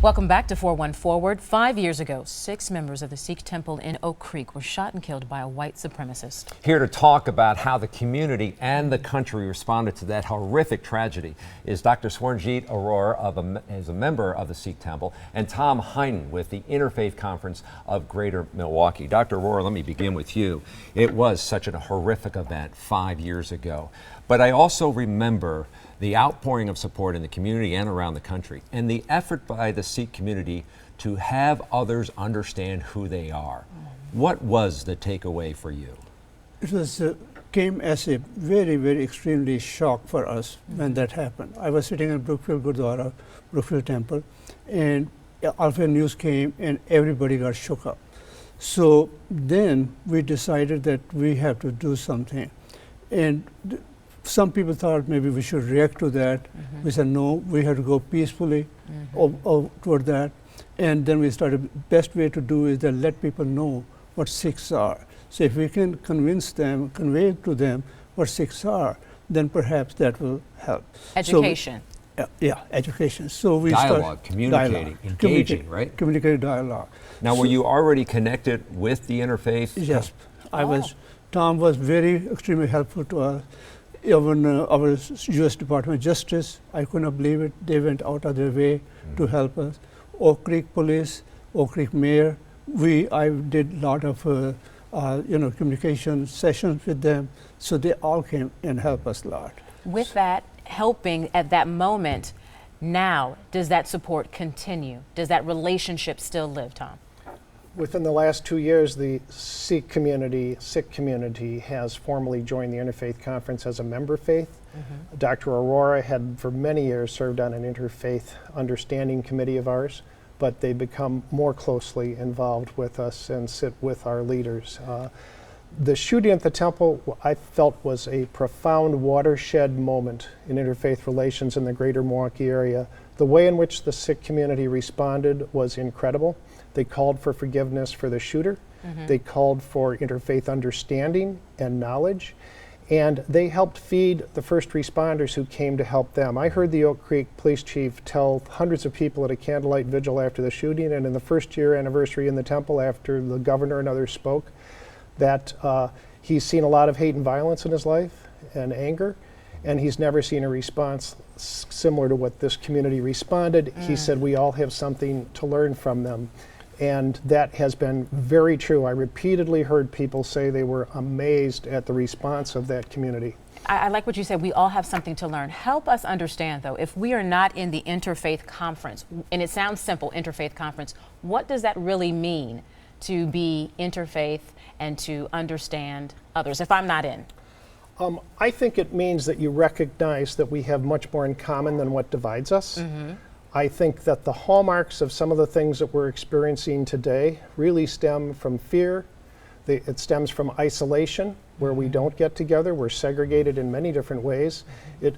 Welcome back to 4-1 Forward. 5 years ago, 6 members of the Sikh temple in Oak Creek were shot and killed by a white supremacist. Here to talk about how the community and the country responded to that horrific tragedy is Dr. Swarnjit Arora, as a member of the Sikh temple, and Tom Heinen with the Interfaith Conference of Greater Milwaukee. Dr. Arora, let me begin with you. It was such a horrific event 5 years ago, but I also remember the outpouring of support in the community and around the country, and the effort by the Sikh community to have others understand who they are. What was the takeaway for you? It was came as a very, very extremely shock for us when that happened. I was sitting in Brookfield Gurdwara, Brookfield Temple, and Alpha News came and everybody got shook up. So then we decided that we have to do something. And some people thought maybe we should react to that. We said no, we have to go peacefully toward that. And then we started, best way to do is that let people know what Sikhs are. So if we can convince them, convey to them what Sikhs are, then perhaps that will help. Education. So yeah, education. So we dialogue, communicating, engaging, right? Communicating dialogue. Now, were you already connected with the interfaith? Yes, I was. Tom was very extremely helpful to us. Even our U.S. Department of Justice, I could not believe it. They went out of their way to help us. Oak Creek Police, Oak Creek Mayor. I did a lot of communication sessions with them. So they all came and helped us a lot. With that helping at that moment, now does that support continue? Does that relationship still live, Tom? Within the last 2 years, the Sikh community has formally joined the Interfaith Conference as a member faith. Dr. Arora had for many years served on an interfaith understanding committee of ours, but they become more closely involved with us and sit with our leaders. The shooting at the temple, I felt, was a profound watershed moment in interfaith relations in the greater Milwaukee area. The way in which the Sikh community responded was incredible. They called for forgiveness for the shooter. They called for interfaith understanding and knowledge. And they helped feed the first responders who came to help them. I heard the Oak Creek police chief tell hundreds of people at a candlelight vigil after the shooting, and in the first year anniversary in the temple after the governor and others spoke, that he's seen a lot of hate and violence in his life and anger, and he's never seen a response similar to what this community responded. He said we all have something to learn from them. And that has been very true. I repeatedly heard people say they were amazed at the response of that community. I like what you said, we all have something to learn. Help us understand, though, if we are not in the Interfaith Conference, and it sounds simple, Interfaith Conference, what does that really mean to be interfaith and to understand others, if I'm not in? I think it means that you recognize that we have much more in common than what divides us. I think that the hallmarks of some of the things that we're experiencing today really stem from fear. It stems from isolation, where we don't get together. We're segregated in many different ways,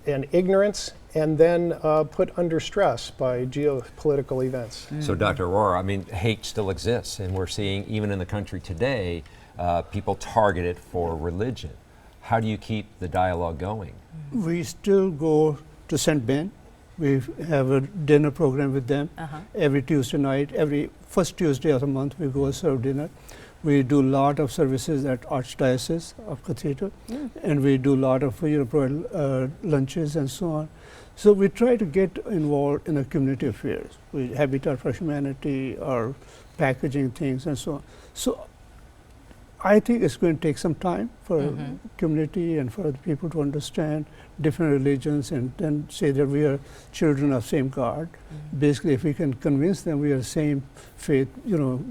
and ignorance, and then put under stress by geopolitical events. So, Dr. Arora, I mean, hate still exists, and we're seeing, even in the country today, people targeted for religion. How do you keep the dialogue going? We still go to St. Ben. We have a dinner program with them every Tuesday night. Every first Tuesday of the month, we go serve dinner. We do a lot of services at Archdiocese of Cathedral, and we do a lot of provide lunches and so on. So we try to get involved in the community affairs. We Habitat for Humanity or packaging things and so on. So I think it's going to take some time for community and for the people to understand different religions and then say that we are children of same God. Basically, if we can convince them we are same faith,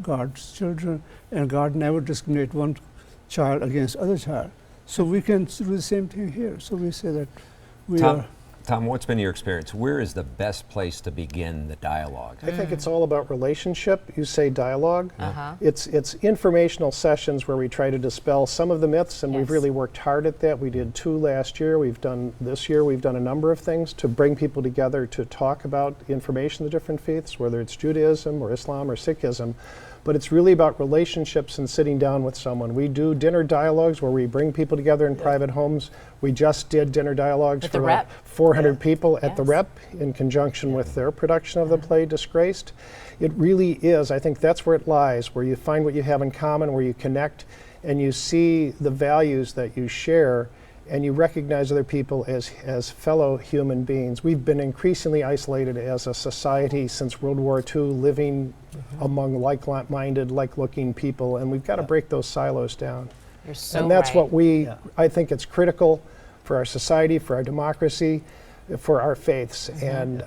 God's children, and God never discriminate one child against other child. So we can do the same thing here. So we say that we are. Tom, what's been your experience? Where is the best place to begin the dialogue? I think it's all about relationship. You say dialogue. It's informational sessions where we try to dispel some of the myths, and we've really worked hard at that. We did 2 last year. This year we've done a number of things to bring people together to talk about information of the different faiths, whether it's Judaism or Islam or Sikhism. But it's really about relationships and sitting down with someone. We do dinner dialogues where we bring people together in private homes. We just did dinner dialogues for about 400 400 people at the Yes. Rep in conjunction with their production of the play Disgraced. It really is, I think that's where it lies, where you find what you have in common, where you connect, and you see the values that you share, and you recognize other people as fellow human beings. We've been increasingly isolated as a society since World War II, living among like-minded, like-looking people, and we've got to break those silos down. You're so And that's right. what we, Yeah. I think it's critical for our society, for our democracy, for our faiths, and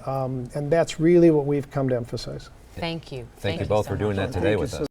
that's really what we've come to emphasize. Thank you. Thank you both so for doing much. that today Thank with you us. so